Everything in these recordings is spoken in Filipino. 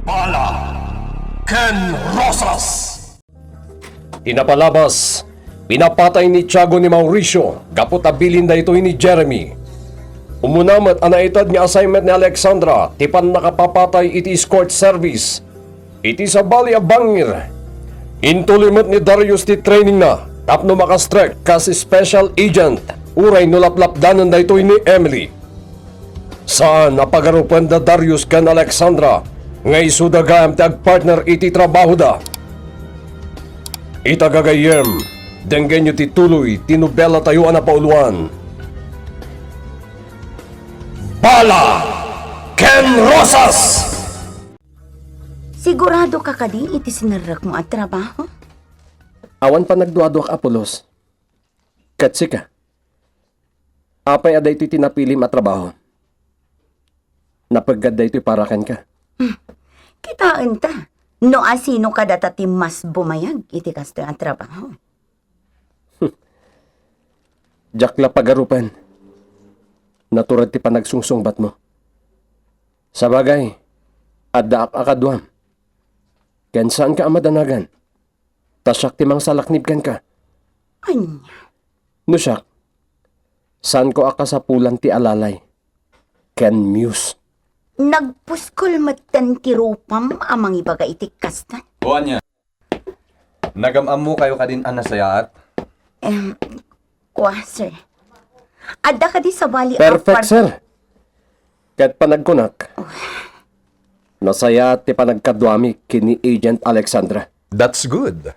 Bala Ken Rosas. Inapalabas, pinapatay ni Tiago ni Mauricio, gapot abilin da ito ni Jeremy. Umunamat ang naitad nga assignment ni Alexandra, tipan nakapapatay iti escort service. Iti sa bali a bangir. Intulimot ni Darius ti training na, tapno makastrek kasi special agent, uray nulaplapdanan da ito ni Emily. Saan napagarupan da Darius kan Alexandra, ngay sudagam ti agpartner iti trabaho da. Itagagayem, denggen nyo tituloy, tinubela tayo na pauluan. Bala Ken Rosas! Sigurado ka kadi iti sinarak mo at trabaho? Awan pa nagduaduak Apolos. Katsi ka. Apay aday ito'y tinapilim at trabaho. Napagad da ito'y parakan ka. Kitaan ta. No asino ka datati mas bumayag iti kasto ang trabaho. Jakla pagarupan. Naturad ti panagsungsungbat mo. Sa bagay, adda akadwam. Kan saan ka amadanagan? Tasyak ti mang salaknib kan ka. Anya, No siyak, saan ko akasapulan ti alalay? Ken Muse. nagpuskol matan ti rupam amang ibaga iti kastan. Buwan niya. Nagamam mo kayo kadin anasayaat. Kwa, sir. Adda ka di sa bali Perfect, sir. Kat panagkunak. Nasaya ti panagkadwami kini Agent Alexandra. That's good.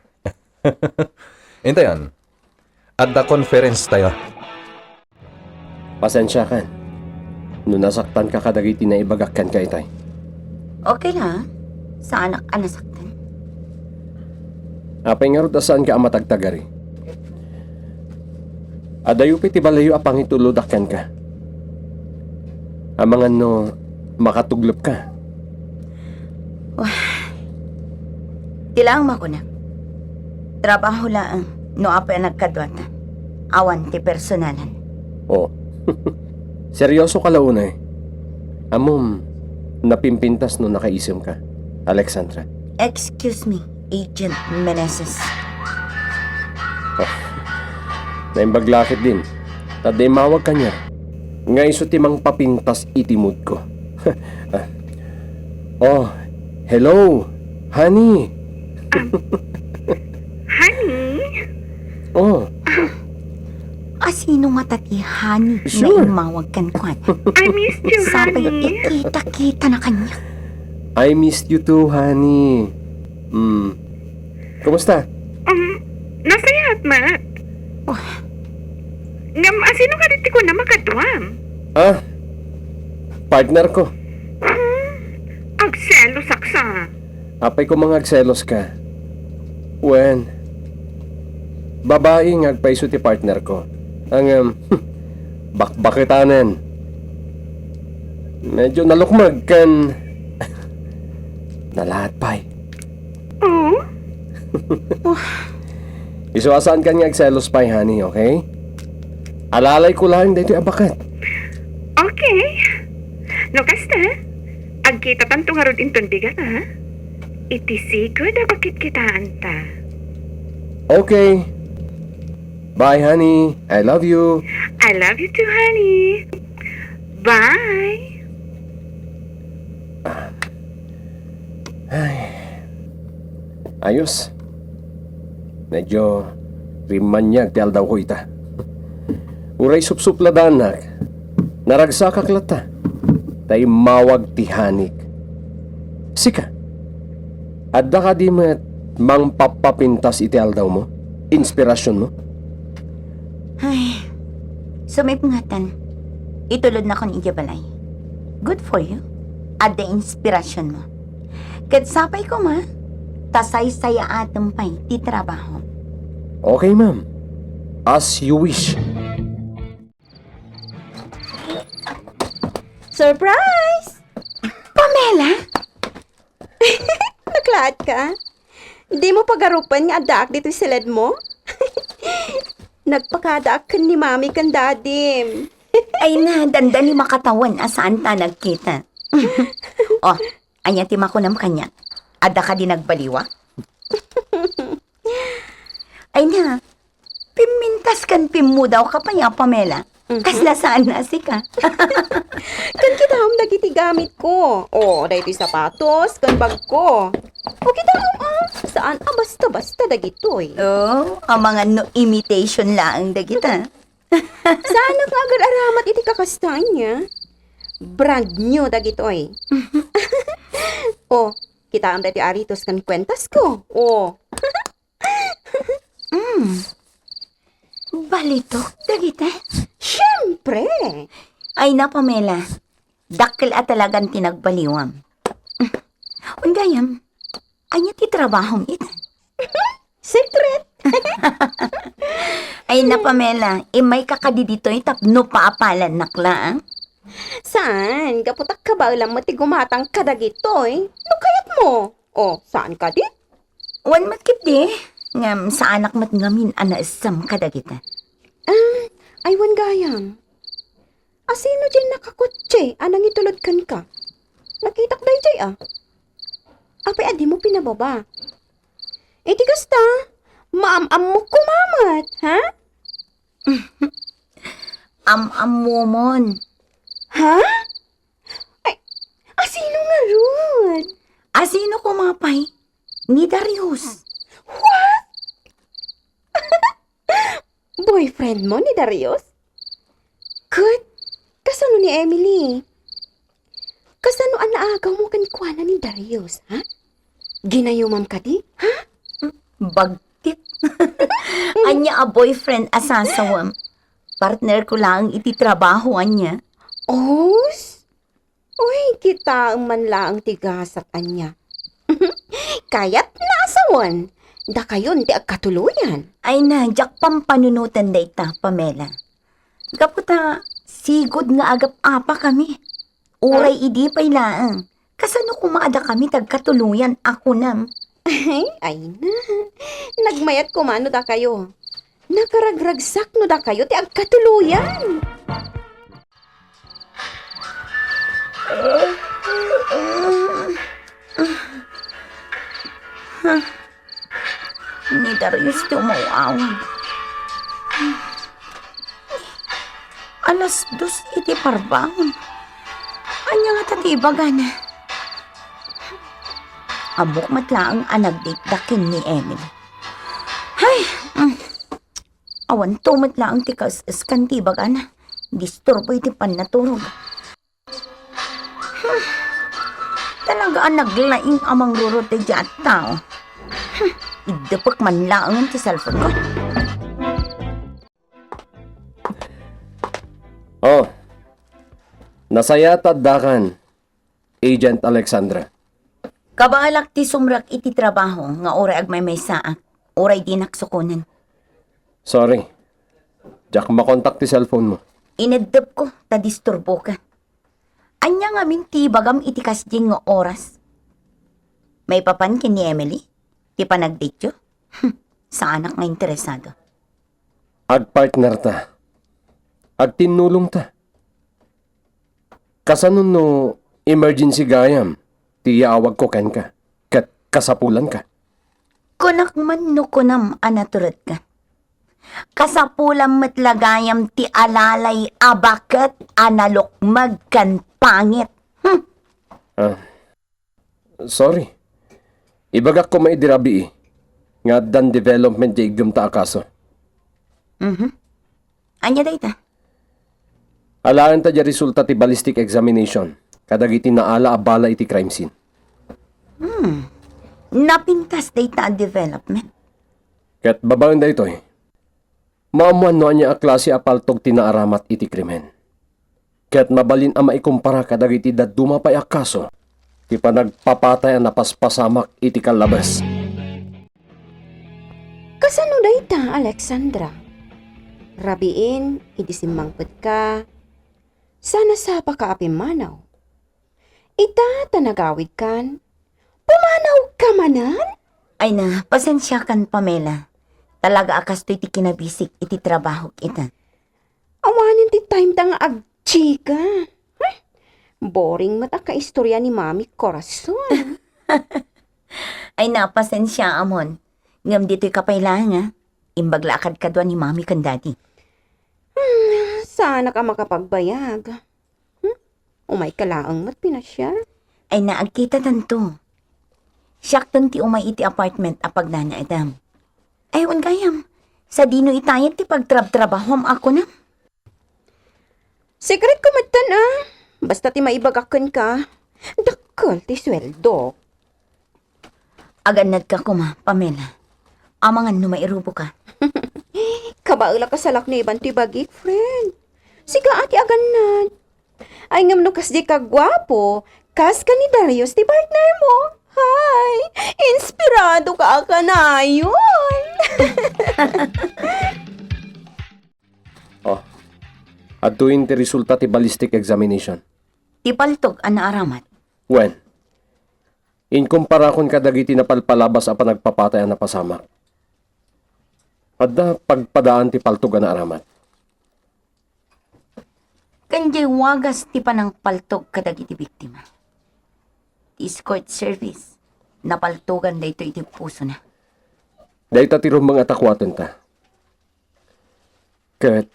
Intayan. At the conference tayo. Pasensya kan. No nasaktan ka kadagiti na ibagakkan ka itay. Okay na, sa anak anasaktan. Apay nga rin saan ka amatagtagari. Adayo ti balayo apang itulodakkan ka. Amangan no makatuglop ka. Tilang makuna. Trabaho lang, no apay nagkadwata. Awan ti personalan. Oh. Seryoso ka launa eh. Amom, napimpintas no nakaisim ka, Alexandra. Excuse me, Agent Meneses. Naimbaglakit din. Taday mawag ka niya. Nga iso timang papintas itimod ko. Oh, hello, honey. Honey? Oh, Asino matatihan Sure. na imawag kan kwan? I missed you, Sabi honey. ikita-kita na kanya. I missed you too, honey. Kumusta? Nasayat, ma. Ngam, asino ka dito ko na makadwam? Ah, partner ko. Agselo saksa. Apay ko mga agselos ka. Wen, babae nga agpaiso ti partner ko. Ang, bakbakitanan. Medyo nalukmag kan. Nalahat pa'y. Oh? Isuasaan ka nga agselos pa'y, honey, okay? Alalay ko lang dito abakat. Okay. No, kasta? Agkita tanto nga ron inton bigat, ha? Itisigo na bakit kitaan ta? Okay. Bye, honey. I love you. I love you too, honey. Bye. Ayos. Medyo rimanyag ti aldaw ko ita. Uray supsupladanak. Naragsakak lata. Tay mawag ti hanik. Sika. Adda ka di met mang papapintas iti aldaw mo? Inspirasyon mo? Ay, sumipngatan. Itulod na kon iyabalay. Good for you. At the inspirasyon mo. Katsapay ko ma, tasay-saya atong pa'y ti trabaho. Okay, ma'am. As you wish. Surprise! Pamela? Naklaat ka? Di mo pagarupan nga adaak dito silid mo? Nagpakadaak kan ni mami kan dadim. Ay na, danda ni makatawan asaan ta nagkita. Oh, Anya ti makunam kanya. Ada ka di nagbaliwa? Ay na, pimintas kan pimu daw ka pa niya, Pamela. Kasla saan na si ka? Kan kita dagiti gamit ko. O, dahito sapatos, kan bag ko. O kita saan? Basta-basta dagitoy. Oh, ang mga no imitation lang dagita. Saan nga agad aramat iti kakastanya? Brand new dagitoy. O, kita dati aritos kan kwentas ko. O, Balitok dagita. syempre. Ay na, Pamela. Dakil at talagang tinagbaliwam. Ungayam, anya ti trabahom ita. Secret. Ay na, Pamela, imay kakadidito'y tapno paapalan nakla. Saan? Kaputak ka ba lang mati gumatang kadagitoy? No kayat mo? O, saan ka di? Wan matkip di. Ngam sa anak mat ngamin anaisam kadagita. Aywan gayam. Asino dyan nakakotse? Anang itulod kan ka? Nakitak day jay Apay adi mo pinababa. Iti kasta, maam-am mo kumamat, ha? Am-amomon. Ha? Ay, asino nga ron? Asino kumapay? Ni Darius. What? Boyfriend mo ni Darius? Good. Kasano ni Emily? Kasano ang naagaw mo kanikwana ni Darius, ha? Ginayumam ka di? Ha? Bagtit. Anya a boyfriend asasawam. Partner ko lang iti trabahoan niya. Os? Uy, kita man lang tigasat anya. Kaya't naasawan. Da kayon di agkatuluyan. Ay na, jak pampanunutan dayta, Pamela. Kaputa, sigod nga agap apa kami. Uray idi pay laang. Kasano kumaada kami tagkatuluyan ako nam. Ay na. Nagmayat kumano da kayo. Nakaragragsak no da kayo ti agkatuluyan. Ni Darius ti umauawan. Alas 2 iti parbangon. Anya nga tatibagan. Amok matlaang anagdate dakin ni Emily. Hay! Awan to matlaang ti kas-iskan tibagan. Disturbo iti panaturog. Talaga ang naglaing amang rurote dyan tao. Idapok man lang ti cellphone ko. Oh, nasaya taddakan, Agent Alexandra. Kabalak ti sumrak iti trabaho nga oray agmay may saak. Oray di naksukunan. Sorry. Diyak makontak ti cellphone mo. Inedep ko, ta-disturbo ka. Anya nga minti bagam iti kasjing nga oras. May papan kin ni Emily? Ti panagdate yo? Sa anak nga interesado. Agpartner ta. Agtinulong ta. Kasanon no emergency gayam, tiyaawag ko ken ka. Kat kasapulan ka. Kunak man no kunam anaturat ka. Kasapulam matlagayam ti alalay abaket analukmag kan pangit. Sorry. Ibagak ko maidirabi nga dan development di igdum ta akaso. Anya dayta? Alaan ta di resulta ti ballistic examination. Kadagiti naala abala iti crime scene. Napintas dayta ang development. Kat babaon da ito maamuan no anya a klase apaltog tinaaramat iti krimen. Kat mabalin ang maikumpara kadagiti daduma pa'y akaso. Ti panagpapatay ang napaspasamak iti kalabas. Kasano dayta, Alexandra? Rabiin, idisimmangpet ka. Sana sapa ka apimanaw. Ita tanagawid kan. Pumanaw ka manan? Ay na, pasensya kan Pamela. Talaga akas to iti kinabisik iti trabaho kita. Awanin ti time tang agchika. Ay, Boring mata ka istorya ni Mami Corazon. Ay napasensya amon. Ngam dito'y kapailangan nga. Imbag lakad ka doon ni mami kan daddy. Sana ka makapagbayag. Umay kalaang mat pinasyar. Ay naagkita tanto. Siyaktan ti umay iti apartment apag nana edam. Ay gayam. Sa dino itayat ti pagtrab-trabahom ako na. Secret ko matan Basta ti maibagakan ka. Dakkel ti sweldo. Aganad ka kuma, Pamela. Amangan no mairubo ka. Kabaula ka salak ni ibang ti bagik, friend. Siga ati aganad. Ay ngam no kas di ka gwapo. Kas ka ni Darius ti partner mo. Hay! Inspirado ka akanayon. Oh. Adtuin ti resulta ti ballistic examination. Ipaltog ang naaramat. When? Inkumpara kon kadagiti napalpalabas a panagpapatay ang napasamak. Adda pagpadaan ti paltog na aramat. Kanjay wagas ti panang paltog kadag iti biktima. Ti escort service. Napaltogan da ito iti puso na. Dahil tatirong mga takwatan ta. Ket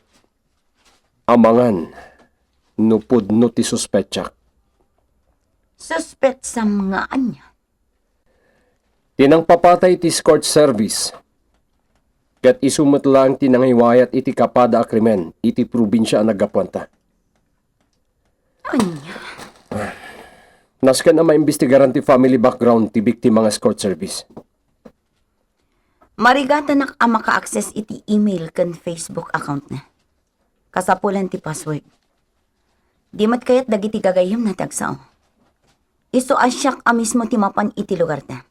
amangan nupod no ti suspetsak. Suspect sa mga anya. Tinang papatay ti escort service. Ket isumot lang tinangiwayat iti kapada a krimen iti probinsya ang nagapwanta. Anya? Nasken na maimbestigaran ti family background ti biktima nga escort service. Marigata nak ang maka-access iti email kan Facebook account na. Kasapulan ti password. Di mat kayat dagiti gagayom na tagsao. Iso asyak a mismo ti mapan iti lugar na.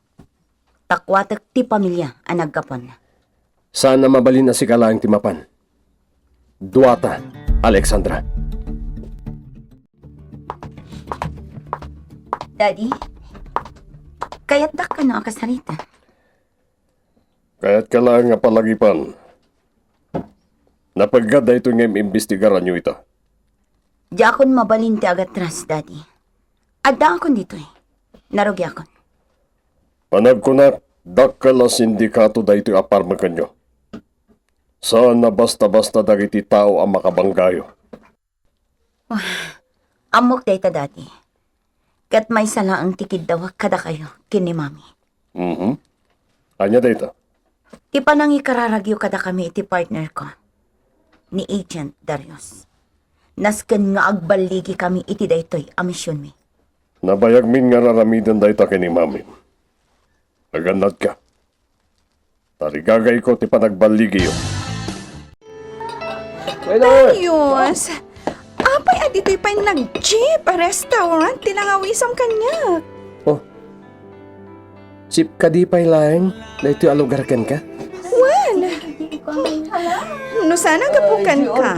Takwatak ti pamilya ang nagkapon na. Sana mabalin na si kalaang ti mapan. Duata, Alexandra. Daddy, kayat dak ka na akasarita. Kaya't kalaang nga palagipan. Napaggada ito ngayong imbestigaran nyo ito. Di akon mabalin ti agatras, Daddy. Adda akon dito eh. Narugi akon. Panag ko na, dakkal ang sindikato da ito aparma kanyo. Sana basta-basta dagiti tao ang makabanggayo. Amok dayta, Daddy. Kat may sala ang tikid daw kada kayo, kini Mami. Anya da ito? Ti panang ikararagyo kada kami iti partner ko. Ni Agent Darius. Nasken nga agbaligi kami iti daytoy a misyon mi. Nabayag min nga raramidan da ito kini mami. Naganad ka. Tarigagay ko ti panagbaligi yun. Darius! Apay adito'y pa'y nag-jeep, restaurant, tinangawisam kanya. Oh. Sip ka di pa'y lang, na ito alugar kan ka? Well, no sana gapukan ka.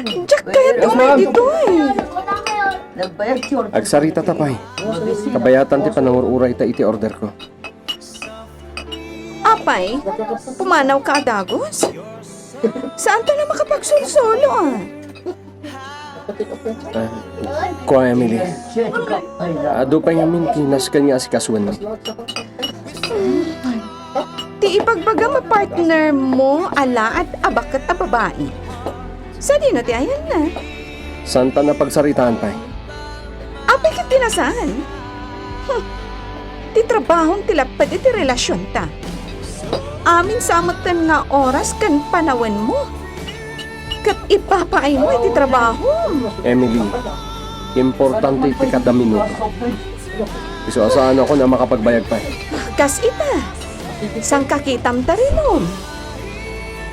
Diyak kaya tumay dito eh. Agsarita tapay. Kabayatan ti panangururay ta iti order ko. Apay, pumanaw ka adagos? Saan ta na makapagsulsolo Kuha Emily. Ado pa nga min kinas ka nga si kasuan mo. Ti ipagbaga ma partner mo ala at abakat a babae. Sa di na ti ayan na. Santa na pagsaritaan pa'y. Apay ka tinasahan. Ti trabahong tilapad iti relasyon ta. Amin samatan nga oras kan panawan mo. Kat ipapaay mo iti trabaho. Emily, importante iti kada minuto. Isuasaan ako na makapagbayag pa. Kas ita. Sang kakitam ta rin mo.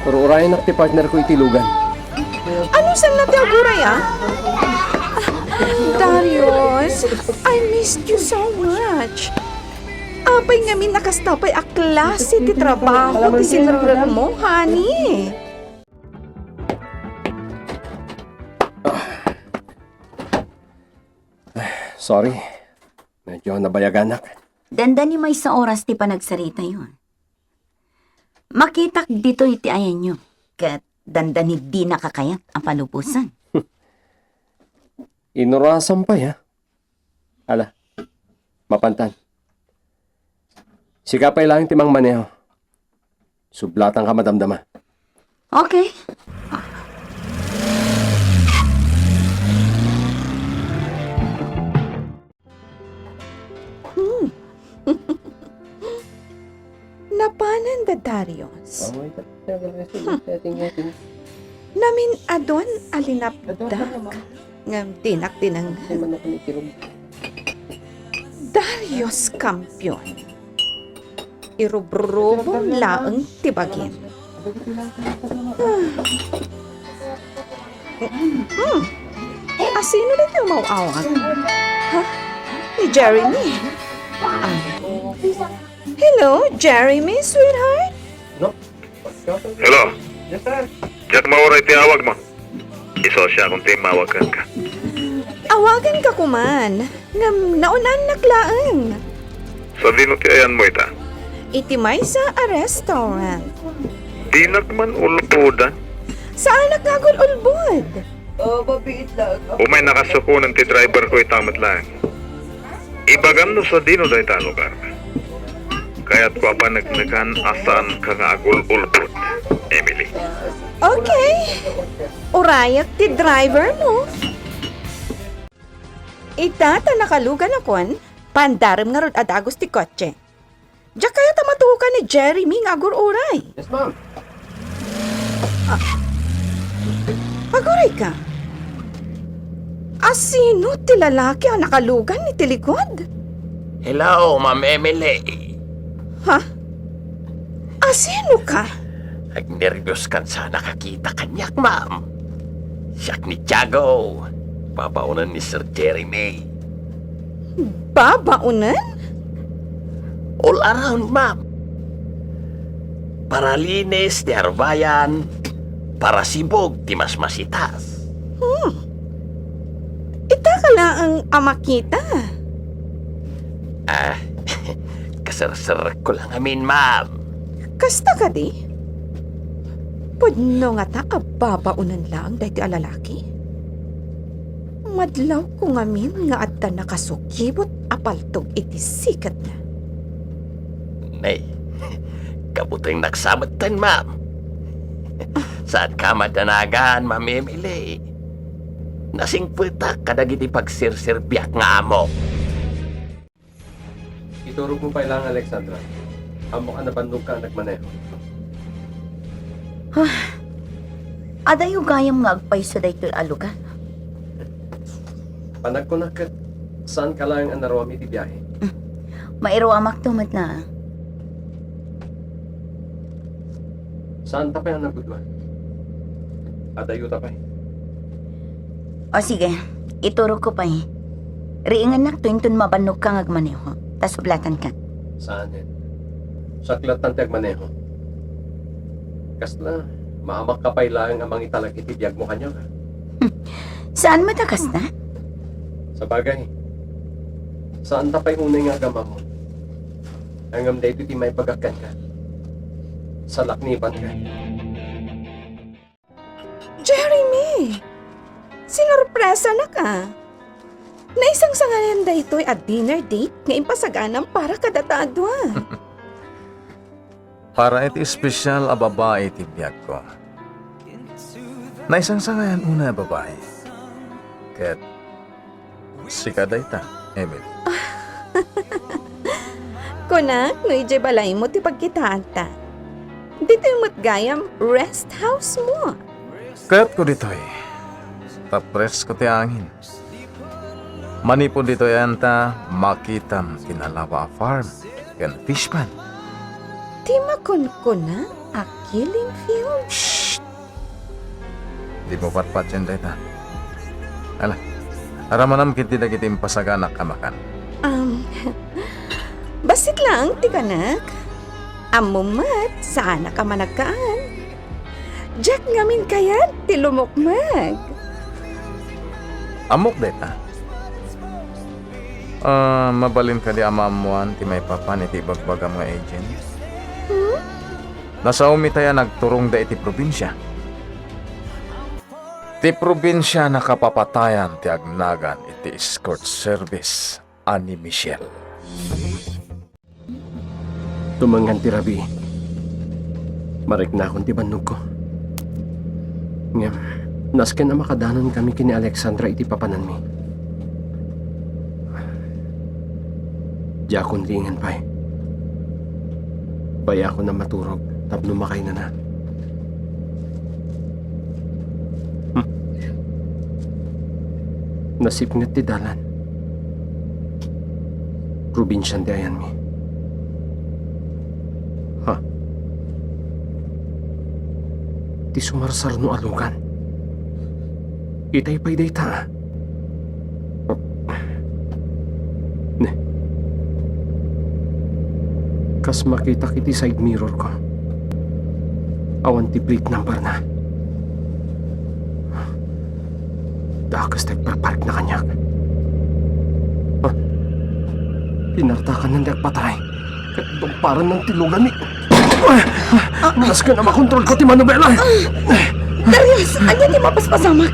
Pero urayan ti partner ko itilugan. Ano sang natiaguray Darius, I missed you so much. Apay nga min nakastapay a klase ti trabaho ti sinurot mo, honey. Sorry. Medyo nabayaganak. Dandani may sa oras ti panagsarita yun. Makitak dito iti ayan nyo. Kat dandani di nakakayat ang palupusan. Inurasan pa ya. Ala, mapantan. Sigapay lang timang maneho. Sublatan ka madamdama. Okay. Napanan da Darius. Namin adon alinapdak. Ngam tinak dinang Darius kampiyon. Irubrubong laang tibagin. Asino dito mauawag? Ha? Ni Jeremy? Hello, Jeremy, sweetheart? Hello. Diyak mauray tinawag mo. Iso siya kung timawagan ka. Awagan ka kuman. Ngam naunan naklaan. Sa dinutiayan mo ita. Itimay sa a restaurant. Di man ulpudan. Sa anak ngagol ulbod. Umay nakasuko ng ti-driver ko itamat lang. Ibagam no sa dino da ita lugar. Kaya't ko pa nagnagan asan ka nga agul-ulpod, Emily. Okay. Urayak ti driver mo. Itata nakalugan akon, pandarim nga rod adagos ti kotse. Diyak kaya tamatukan ni Jeremy nga agur uray. Yes, ma'am. Aguray ka. Asino ti lalaki ang nakalugan ni tilikod? Hello, Ma'am Emily. Ha? Asino ka? Nagnervyos kan sa nakakita kanyak, ma'am. Siyak ni Tiago. Babaunan ni Sir Jeremy. Babaunan? All around, ma'am. Para linis, di arbayan. Para sibog, di mas masitas. Ita ka lang ang amakita. Ah, kasar-sar ko lang amin, ma'am. Kasta ka di? Pudno nga ta babaunan lang dahil ti alalaki. Madlaw ko ngamin nga adda nakasukibot apaltog iti sikat na. Nay, kabutang nagsamatan, ma'am. Saan ka madanagan, Ma'am Emily? Nasing puta kadagiti pagsirserbiak nga amo. Iturog mo pa ilang, Alexandra. Amo ka na bandog ka nagmaneho. Adayo gayam nga agpayso dayto alugan. Panag ko na kat, saan ka lang ang narawami ti biyahe? Mairo amak tumad na. Saan tapay ang nagudwan? Adayo tapay. O sige, ituro ko pa eh. Riingan nak tuwintun mabanog kang agmaneho. Tas sublatan ka. Saan yan? Saklat ng tagmaneho. Kasla, maamak ka pa ilang amang italag itibiyag mo kanya ka. Saan matakas na? Sa bagay, saan tapay unay nga agama mo? Hanggang dito ti may pagakan ka. Sa lakniban ka. Jeremy! Sinurpresa na ka. Naisang sangayan da ito'y at dinner date nga impasaganang para kadatadwa. Para iti espesyal a babae ti biyag ko. Naisang sangayan una a babae. Ket si kadayta, Emily. Kunak, no ijay balay mo ti pagkitaan ta. Dito yung matgayam rest house mo. Kaya't ko dito'y tapres ko ti angin. Manipod dito yan ta makitam tinalawa farm ken fish pan. Ti makunkuna a killing field. Shh! Di mo patpat yan dayta. Ala, aramanam kiti dagiti impasaganak amakan. Basit lang, ti kanak. Amumat, sana ka managkaan. Jack ngamin kayat, ti lumukmag. Amok dayta. Mabalin ka di amamuan ti may papan iti bagbagam nga agent. Nasa umitaya nagturong da iti probinsya. Ti probinsya nakapapatayan ti agnagan iti escort service ani Michelle. Tumangan ti Rabi. Marik na akong ti bandog ko. Nga, nasken na makadanon kami kini Alexandra iti papanan mi. Di akong lingan pa eh. Baya ako na maturog, tapno makay na na. Nasipngat ti dalan. Probinsyan di ayan mi. Ha? Ti sumarsar no alugan. Itay pa'y dayta. Ne. Kas makita kiti side mirror ko. Awan ti plate number na. Dakas nagparpark na kanyak. Pinartakan ng patay. Katong ng tilugan ni... Nas ka na makontrol ko ti Manubela. Darius, anya ti mapaspasamak.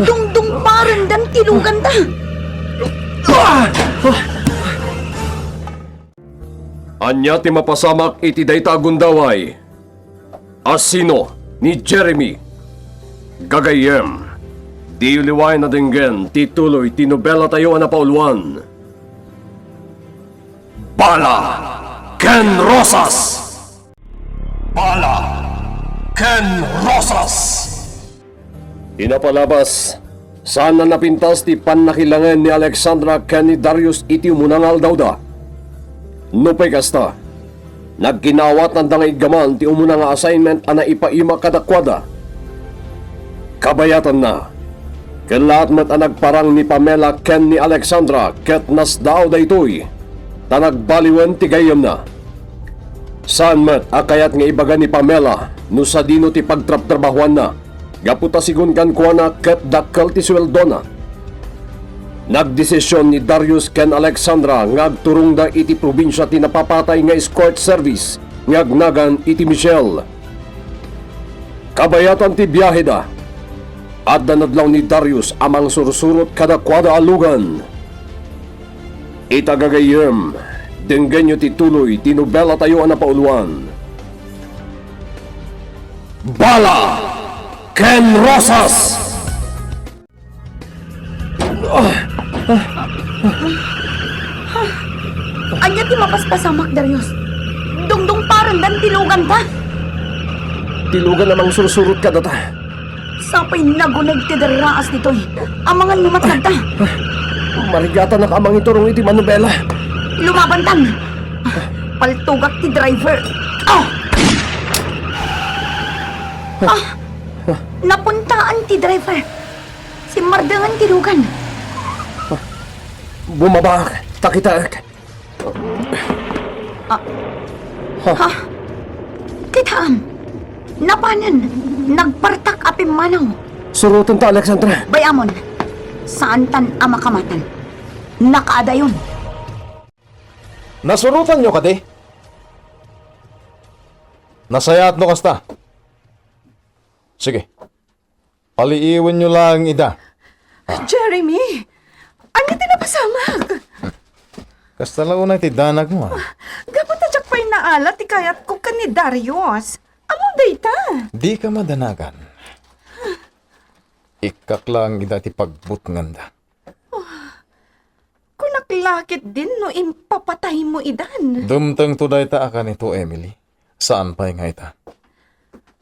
Dungdung parang dan tilugan ta. Anya ti mapasamak iti dayta agundaway. Asino ni Jeremy. Gagayem. Di uliway na dinggen ti tuloy ti nobela tayo na pauluan. Bala Ken Rosas. Bala Ken Rosas. Inapalabas, saan na napintas ti panakilangan ni Alexandra ken ni Darius iti umunangal dawda. Nupay kasta, nagginawat ng dangay gaman ti umunang assignment ana ipaima kadakwada. Kabayatan na, kalaat mat anagparang ni Pamela ken ni Alexandra ket nas daw daytoy, tanagbaliwen ti gayam na. Saan mat akayat nga ibaga ni Pamela no sa dino ti pagtrap-trabahuan na, gaputa sigun kan kuana ket dakkel ti sweldona. Nagdesisyon ni Darius ken Alexandra nga agturong da iti probinsya ti napapatay nga escort service nga agnagan iti Michelle. Kabayatan ti biyahe da. At nadlaw ni Darius amang sursurot kadakwada alugan. Itagagayem, denggan nyo ti tuloy tinubela tayo na pauluan. Bala Ken Rosas! Anya ti mapaspasamak, Darius. Dungdung parang dan tilugan ta. Tilugan namang sursurot ka data. Sapay nagunag ti daraas ditoy. Amangan lumatlag ta. Marigatan na kamang iturong iti Manubela. Lumaban tan. Paltugak ti driver. Napuntaan ti driver. Si Mardangan tilugan. Bumaba, takita. Kitaan. Napanan. Nagpartak apim manaw. Surutan ta, Alexandra. Bayamon. Saan tan amakamatan? Nakaada yun. Nasurutan nyo kadi? Nasayat no kasta? Sige. Paliiwan nyo lang ida. Jeremy, ano tinapasamag? Kasta lang unay ti danag mo. Gapot na tsak pa'y naalat, ikayat ko ka ni Darius. Amo dayta? Di ka madanagan. Ikak lang ida ti pagbut nganda. Kung naklakit din no impapatay mo idan. Dumtang to dayta akan ito, Emily. Saan pa nga ita?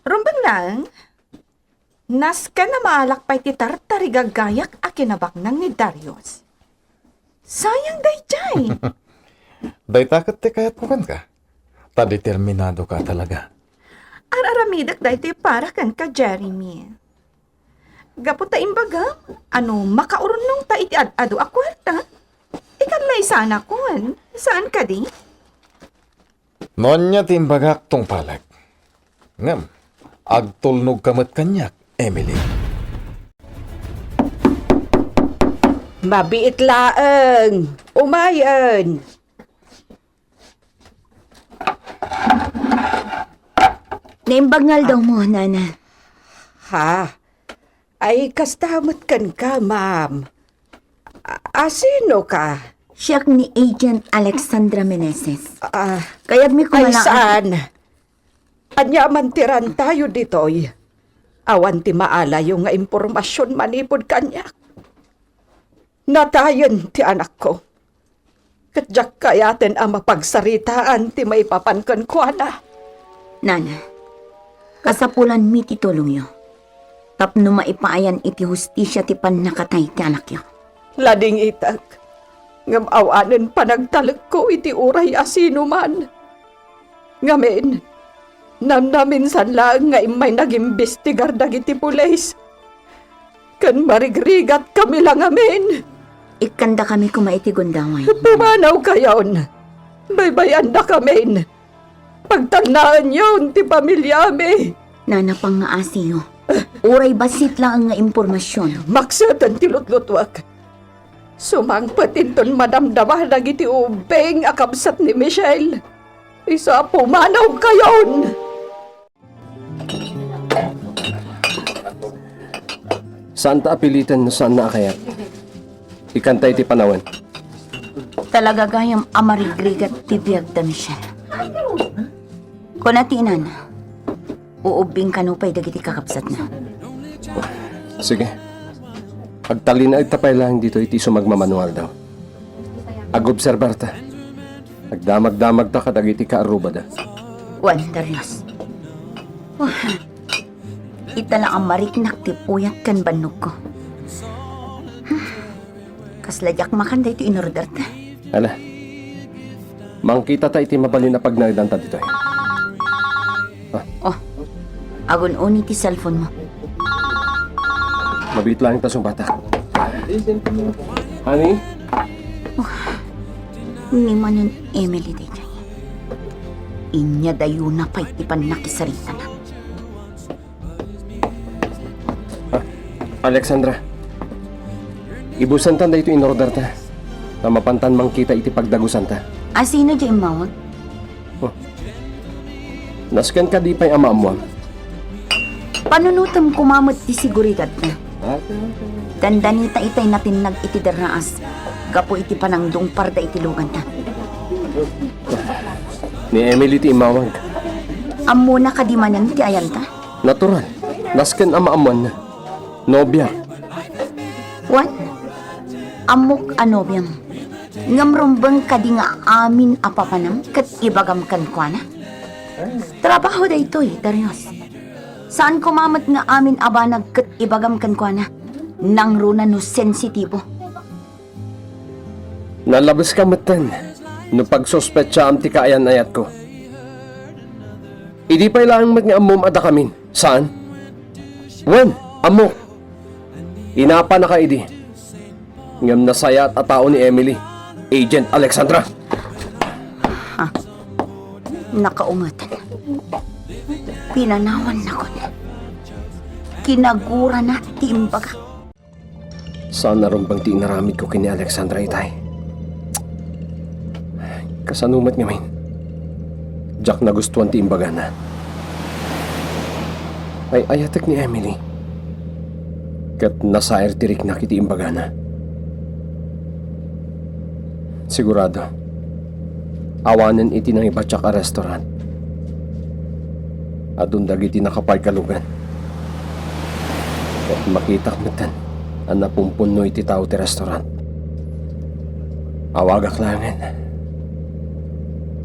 Rumbang lang, nas ka na maalakpay ti tartarigagayak a kinabaknang ni Darius. Sayang dayjay. Dayta kat ti kayat mo kan ka. Ta-determinado ka talaga. Araramidak dayto para kan ka, Jeremy. Gapot ta imbagam, makaurunong ta iti ad-ado a kwarta. Ikanlay sana kun. Saan ka di? Nonya timbagak tong palag. Ngam, agtulnog kamat kanyak, Emily. Mabiit laeng. Umayan. Naimbagngal daw mo, Nana. Ha? Ay, kastamot kan ka, ma'am. Sino ka? Siya ni Agent Alexandra Meneses. Ah, Kaya mi ay, kumala... saan? Anyaman tiran tayo ditoy. Awan ti maala yung nga impormasyon manipod kanya. Natayon ti anak ko. Kadyak kayaten ang mapagsaritaan ti may papankan ko na. Nana, kasapulan mi ti tulong yo. Tapno maipaayan iti hustisya ti pan nakatay ti anak yo. Lading itag. Ngam awanen panagtalag ko iti uray asino man. Ngamen, naminsan lang nga imay nag-imbestigar dagiti pulis. Kan marigrigat kami lang amin. Ikanda kami kumaiti gundaway. Pumanaw kayon. Baybayan na kami. Pagtagnaan yun ti pamilyami. Nana pang nga asiyo. Uray basit lang nga impormasyon. Maksatan ti lutlutwak. Sumangpatin ton madamdama dagiti ubeng akabsat ni Michelle. Isa pumanaw kayon. Saan ta apilitan saan na akayat? Ikantay ti panawan. Talaga gayam amarigrigat ti biyag da Michelle. Kunatinan, uubing kanupay dagiti kakapsat na. Sige. Agtali na itapay lang dito iti sumagmamanual daw. Agobserbar ta. Agdamag-damag ta kadagiti kaaruba da. Juan Darius. Ita lang ang mariknak ti puyat kan bannog ko. Kasladyak makanda ito inorder ta. Ala. Mangkita ta iti mabalin na pagnagdan ta dito. Oh, agun-uni ti cellphone mo. Mabit lang ta sumbata. Honey? Ni manon Emily day jay. Inya dayo na pa'y tipan nakisarita na. Alexandra. Ibusan ta ito in order ta. Tamapantan mangkita iti pagdagusan ta. Sino jay mawag? Nasken ka di pa'y ama-amuam. Panunutam kumamot ti siguridad na. Dandanita itay natin nag-itidernaas. Gapo iti panangdong parda iti lugan na. Ni Emily ti imawag. Amo na kadimanan ti ayanta? Natural. Nasken ama-amuan na. Nobya. What? Amok anobyang. Ngamrumbang kadi nga amin apapanam kat ibagam kan kwa na? Trabaho da ito Darius. Saan kumamot nga amin abanag kat ibagam kan kwa na? Nang runa no sensitibo. Nalabas ka matan. No pagsospetsa am ti kaayan-ayat ko. Idi pa'y lang mat nga amom ada kamin. Saan? Wen, amok. Inapa na ka idi. Ngam nasayat at tao ni Emily. Agent Alexandra. Nakaungatan. Pinanawan na ko na. Kinagura na timbaga. Saan na ron bang ti inaramid ko kini Alexandra itay? Kasanumat nga min. Jack na gustuhan ti imbaga na. Ay ayatek ni Emily. Kat nasair tirik na kiti imbaga na. Sigurado. Awanan iti ng iba tsaka restaurant. Adun dagiti nakapay kalugan. At makita kamitan ang napumpuno iti tao ti restaurant. Awagak langan.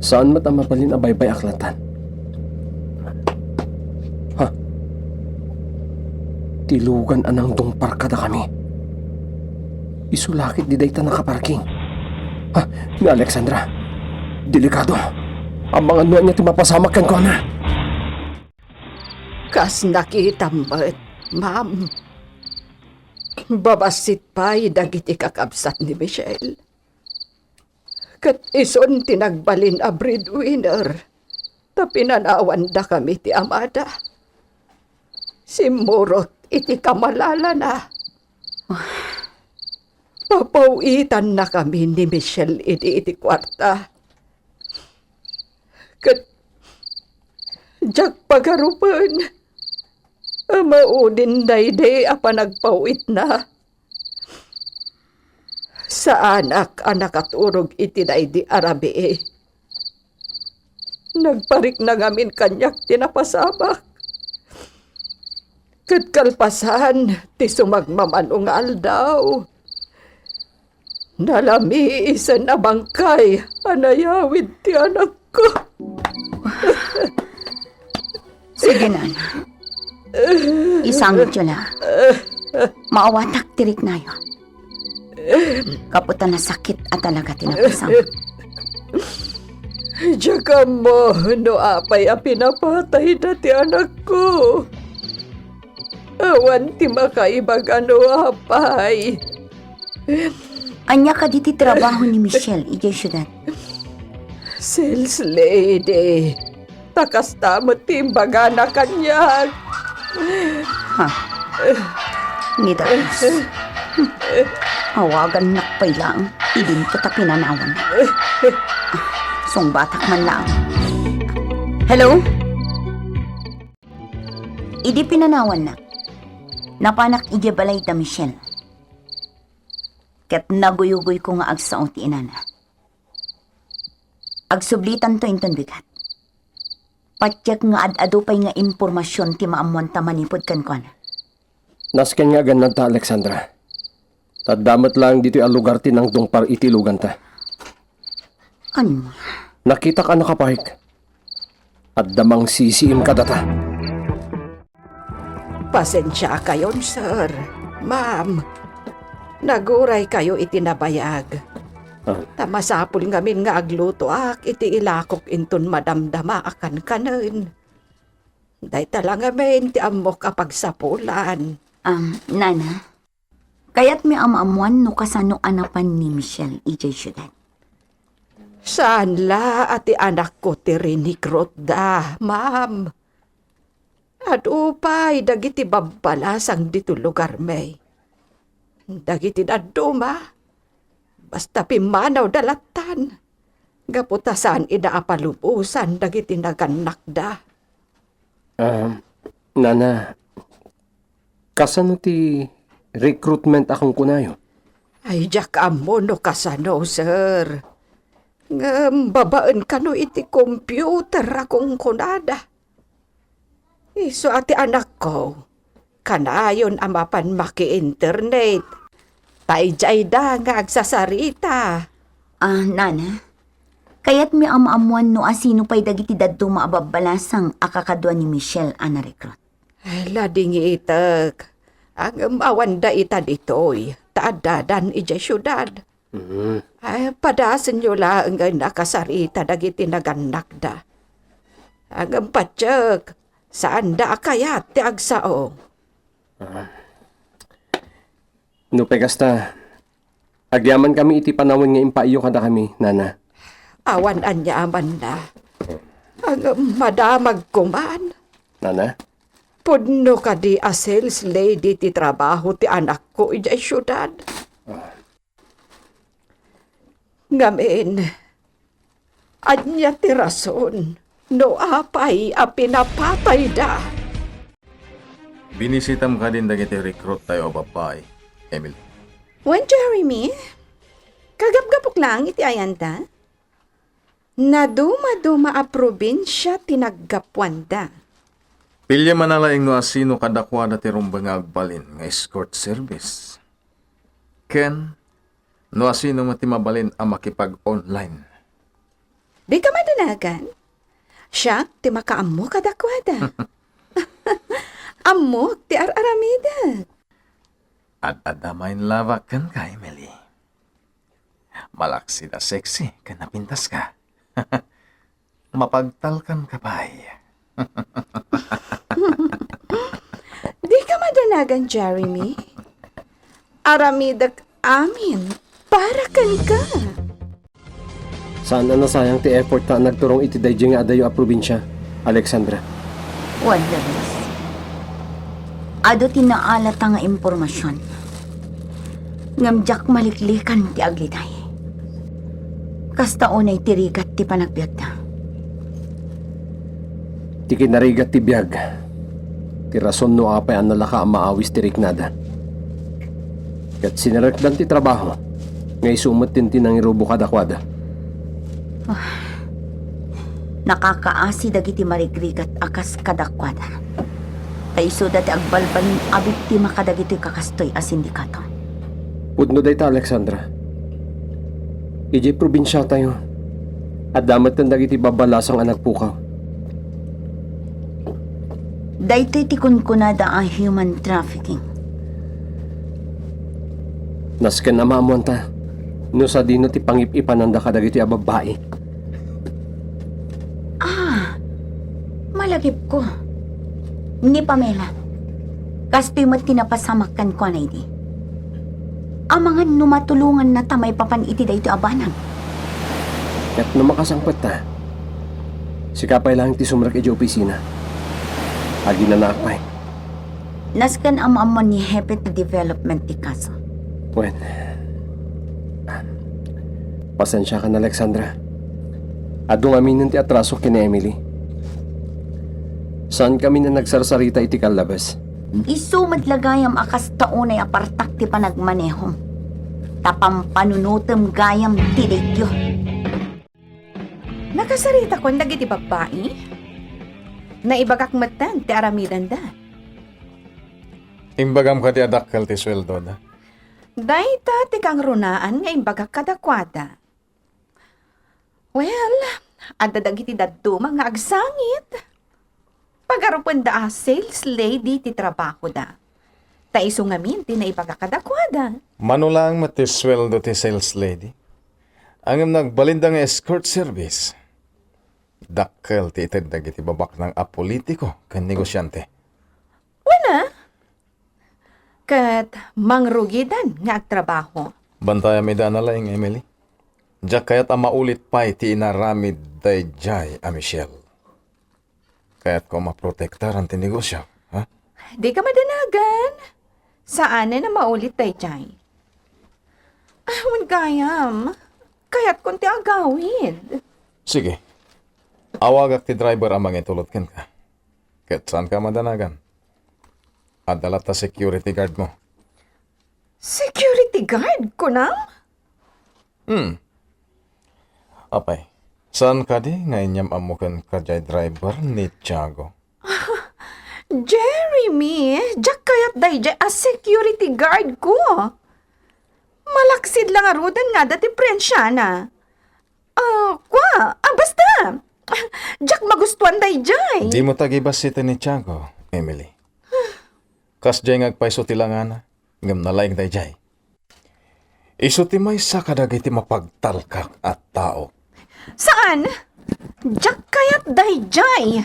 Saan mat ang mapalin abaybay aklatan? Ha? Tilugan anang dungpar kada kami. Isulakit di dayta nakaparking. Ha? Ni Alexandra. Delikado. Ang mga nuan niya timapasamak kan ko na. Kas nakita mo't, ma'am. Babasit pa'y dagiti kakabsat ni Michelle. Kat ison tinagbalin a breadwinner. Tapinanawan da kami ti amada. Simurot iti kamalala na. Papawitan na kami ni Michelle iti kwarta. Kat jak pagarupan. Maudin dayday apa nagpauit na. Sa anak at urog iti daydi arabi Nagparik na ngamin kanyak tinapasabak. Kat kalpasan ti sumagmamanong aldaw. Nalami isa na bangkay anayawid ti anak ko. Sige na. Isang tiyula. Maawatak tirik na yun. Kaputan na sakit at talaga tinapasang. Diyaga mo, no apay a pinapatay na ti anak ko. Awan ti makaibag ano apay. Anya ka diti trabaho ni Michelle, ijay syudad. Sales lady. Takas tamot ti imbaga na kanyag. Ha? Nidaros. Awagan nakpay lang. Idin ko ta pinanawan. Song batak man lang. Hello? Idi pinanawan na. Napanak ije balay ta Michelle. Ket naguyugoy ko nga agsaot ti inana. Agsublitan to inton bigat. Patyak nga ad-ado pay nga impormasyon ti maamuan ta manipod kan kon. Nasken nga ganad ta, Alexandra. Tadamat lang dito ang lugar ti nang dongpar itilugan ta. Ano? Nakita ka nakapahik. At damang sisiim ka data. Pasensya kayon, sir. Ma'am, naguray kayo itinabayag. Tamasapul ngamin nga agluto iti ilakok inton madamdama akan kanen. Day talang ngamin ti amok apagsapulan. Nana, kaya't may amaamuan no kasano anapan ni Michelle ijay syudad. Saan la ati anak ko ti rinikrot da, ma'am? At upay, dagiti babbalasang dito lugar may. Dagiti daduma, basta pimanaw dalatan. Gaputasan idaapalupusan, dagiti naganak da. Nana, kasano ti recruitment akong kunayo? Ay, jak amo no kasano, sir. Babaan ka no iti computer akong kunada. Iso ati anak ko, kanayon amapan maki-internet. Paijay da nga agsasarita. Nana, kaya't may amaamuan no asino pa'y dagiti dadto maababalasang akakadwa ni Michelle ana rekrut. Ay, lading itak. Ang awanda ita ditoy, taadadan ija syudad. Ay, padasan nyo lang ang nakasarita dagiti naganak da. Ang patsyag, saan da kayat ti agsao? No pegasta, agyaman kami iti panawin nga impaiyo kada kami, Nana. Awan anya aman na. Ang madamag kuman. Nana? Pudno ka di a sales lady ti trabaho ti anak ko ija syudad. Ngamin, anya ti rason, no apay a pinapatay da. Binisitam ka din dagiti recruit tayo babay, Emily. Wen, Jeremy? Kagapgapok lang iti ayanta? Naduma-duma a probinsya tinaggapwanda. Pilya manalaing no asino kadakwa na ti rumbang agbalin nga escort service. Ken, no asino matimabalin ang makipag-online. Di ka madanagan? Siya, ti makaammo kadakwada. Ammo, ti ar-aramida. At adamain lava kan ka, Emily. Malaksi da sexy, kan napintas ka. Mapagtalkan ka ba? Di ka madanagan, Jeremy. Aramidak amin, para kan ka. Saan na nasayang ti effort na nagturong iti dayjay nga adayo a probinsya, Alexandra? Wala res. Ado tinaalat nga impormasyon. Ngamjak maliklikan ti aglitay. Kasta unay tirigat ti panagbiag na. Ti kinarigat ti biyag. Ti rason no apay ang nalaka ang maawis ti riknada. Kat sinarekdan ti trabaho, ngay sumot tintin ang irubo kadakwada. Nakakaasi dagiti marigrigat akas kadakwada. Kaiso dati agbalbalin abit ti makadagiti kakastoy a sindikato. Pudno day ta, Alexandra. Iji probinsya tayo. At damat ng dagiti babalasang anak pukaw. Daytoy ti kunkunada a human trafficking. Nasken na maamuan ta. No sa dino ti pangip-ipananda ka dagiti ababae. Malagip ko. Ni Pamela. Kastoy mo't tinapasamakan ko na iti. Ang mga numatulungan na tamay papan iti dayto abanang. Kat no makasangpat ta. Sikapay lang ti sumrak iti opisina. Agi na naakpay. Naskan ang amon ni Hepe ti development ti kaso. Wen. Pasensya ka na, Alexandra. Adong aminin ti atraso kina Emily. Saan kami na nagsarsarita iti kalabas? Isumad lagayam akas taunay apartak ti panagmanehom. Tapampanunutem gayam ti dayto. Nakasarita ko dagiti babae? Naibagak matan ti aramidan da. Imbagam ka ti adakkel ti sweldo da. Dayta ti kang runaan nga imbagak kadakwada. Well, adda dagiti daduma nga agsangit. Pagarupan da sales lady ti trabaho da. Taiso ngamin ti naibagak kadakwada. Manulang mati sweldo ti sales lady. Ang nagbalinda nga escort service. Dakkel ti ited dagiti babak ng apolitiko kan negosyante. Wana? Kat mangrugidan nga agtrabaho. Bantaya may danalaing, Emily. Diyak kaya't maulit pa ti inaramid day jay a Michelle. Kaya't ko maprotektaran ti negosyo, ha? Di ka madanagan. Saan na maulit tayo jay? Awan gayam. Kaya't kunti agawin. Sige. Awagak ti driver ang mangitulot ken ka. Kaya't saan ka madanagan? Adalat ta security guard mo. Security guard ko na? Apay, saan ka di nga inyam amukan ka jay driver ni Tiago? Jeremy, jak kayat dayjay a security guard ko. Malaksid lang arudan nga dati prensya na. Basta. Jak magustuhan dayjay. Di mo tagibas sita ni Tiago, Emily. Kas jay ngagpaiso tilangana, ngam nalaing day jay. Iso ti may sa kadagiti mapagtalkak at tao. Saan? Jak kayat dayjay.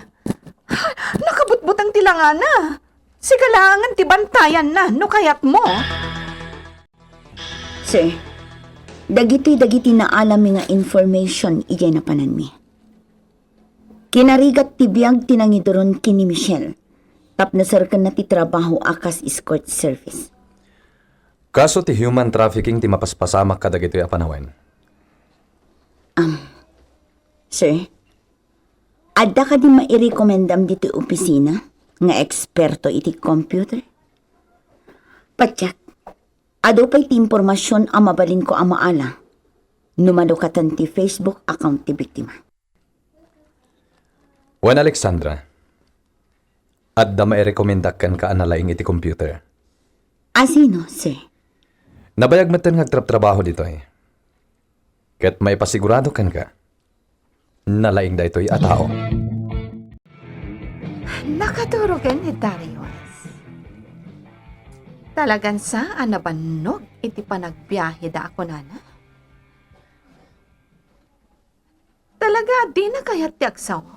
Nakabutbutang tilangana. Sigalangan ti bantayan na no kayat mo. Sir, dagiti na alami nga information ijay na pananmi. Kinarigat ti biyag tinangidoron kini Michelle. Tapnasarkan na ti trabaho akas escort service. Kaso ti human trafficking ti mapaspasamak kadagito a panawen. Sir, adda ka di mairekomendam dito opisina nga eksperto iti computer? Patyak, ado pa'y ti impormasyon ang mabalin ko ang maala. Numalukatan ti Facebook account ti biktima. Wen Alexandra, adda mairekomendakan ka analaing iti computer. Asino, sir? Nabayag matan nga trabaho dito eh. Ket may pasigurado kan ka. Nalaing da ito'y atao. Nakaturogan ni Darius. Talagan saan nabanog iti panagbiyahe da ako nana? Talaga di na kaya't ti agsawa.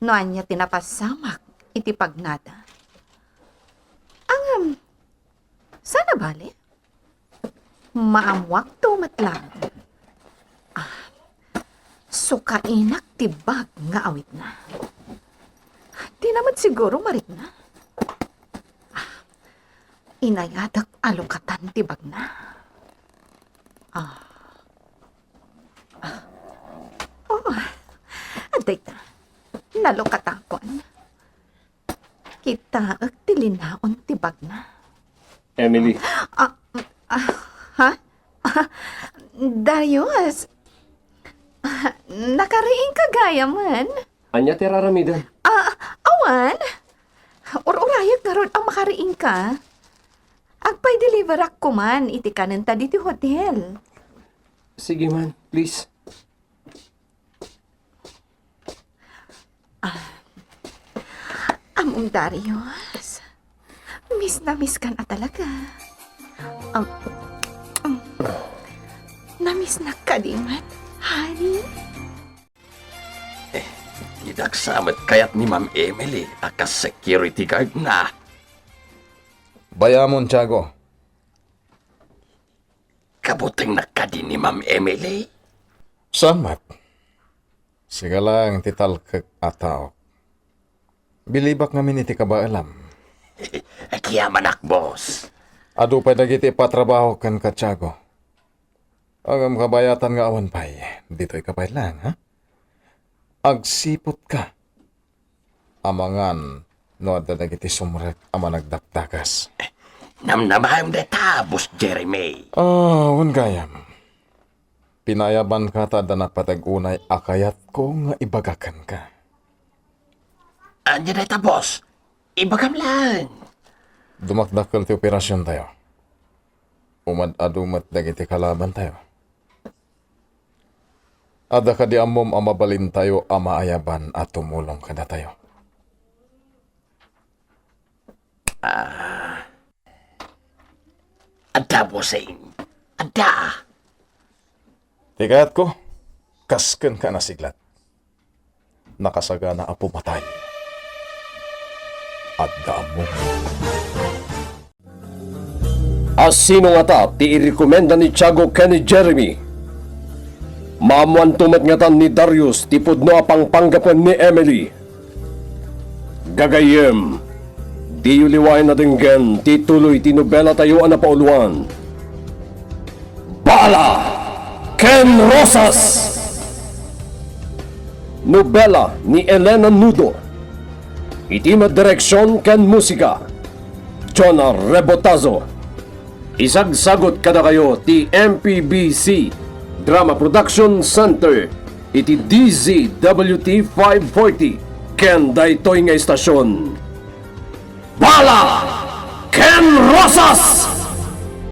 Noan niya tinapasamak iti pagnada. Sana bali? Maamwak tumatlang. Sukainak tibag nga awit na. Di naman siguro marit na. Inayadak alukatan tibag na. Aday na. Nalukatakon. kita agtilinaon tibag na. Emily, Darius, nakariing ka gaya man. anya ti raramidan? Awan, urayag nga ron ang makariing ka. Agpay deliver ako man, iti kanan ta diti hotel. Sige man, please. Among Darius, miss na miss ka na talaga. Na-miss na ka din man, honey. Idagsamat kayat ni Ma'am Emily akas security guard na. Bayamon, Tiago. Kabuting na ka din ni Ma'am Emily. Samat. Sige lang, tital kag ataw. Bilibak ngamin iti ka ba alam? Kiyaman boss. Adu pa dagiti patrabaho kan ka, Tiago. Agam kabayatan nga awan pay. Dito'y kapay lang, ha? Agsipot ka. Amangan, no adda dagiti sumrek ama nagdakdakas. Namnamahim deta, Boss Jeremy. Wan gayam. Pinayaban ka ta da napatagunay akayat ko nga ibagakan ka. Anya deta, boss. Ibagam lang. Dumakdakkel ti operasyon tayo. Umad-adumat dagiti kalaban tayo. Ada ka di amom amabalin tayo amaayaban at tumulong ka na tayo. Ada, bossing. Ada. Tigat ko, kasken ka na siglat. Nakasaga na apo matay. At mo. Asino nga ta, ti irekomenda ni Tiago ken ni Jeremy. Maamuan tumat nga tan ni Darius, tipod no apang panggapan ni Emily. Gagayem, di uliwain na dinggen, tituloy tinubela tayo na pauluan. Bala! Ken Rosas! Nobela ni Elena Nudo. Itima direksyon ken musika. Jonah Rebotazo. Isagsagot kada kayo ti MPBC Drama Production Center iti DZWT 540 ken daytoy nga istasyon. Bala! Ken Rosas!